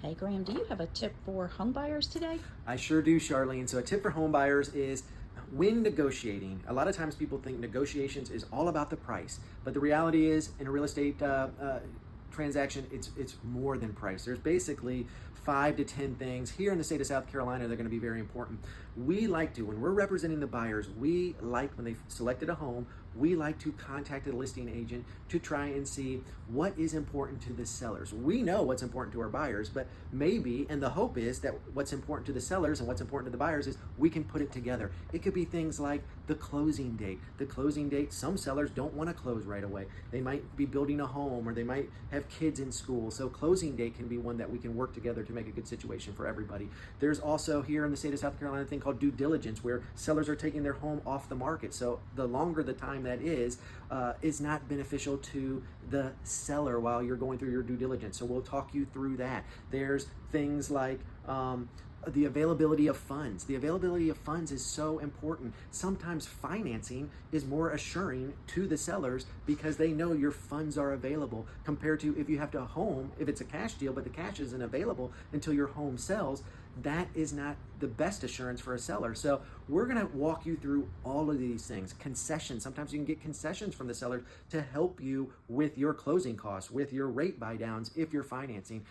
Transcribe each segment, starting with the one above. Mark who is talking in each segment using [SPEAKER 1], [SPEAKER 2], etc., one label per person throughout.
[SPEAKER 1] Hey Graham, do you have a tip for home buyers today?
[SPEAKER 2] I sure do, Charlene. So a tip for home buyers is when negotiating, a lot of times people think negotiations is all about the price, but the reality is in a real estate transaction, it's more than price. There's basically 5 to 10 things here in the state of South Carolina that are going to be very important. We like to, when we're representing the buyers, we like when they've selected a home, we like to contact a listing agent to try and see what is important to the sellers. We know what's important to our buyers, but maybe, and the hope is that what's important to the sellers and what's important to the buyers is we can put it together. It could be things like the closing date. The closing date, some sellers don't want to close right away. They might be building a home or they might have kids in school. So closing date can be one that we can work together to make a good situation for everybody. There's also here in the state of South Carolina a thing called due diligence where sellers are taking their home off the market. So the longer the time that is not beneficial to the seller while you're going through your due diligence. So we'll talk you through that. There's things like the availability of funds. The availability of funds is so important. Sometimes financing is more assuring to the sellers because they know your funds are available compared to if you have to home, if it's a cash deal, but the cash isn't available until your home sells. That is not the best assurance for a seller. So we're going to walk you through all of these things. Concessions. Sometimes you can get concessions from the seller to help you with your closing costs, with your rate buy downs if you're financing.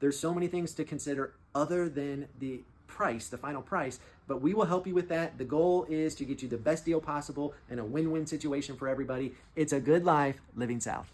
[SPEAKER 2] There's so many things to consider other than the price, the final price, but we will help you with that. The goal is to get you the best deal possible and a win-win situation for everybody. It's a good life living South.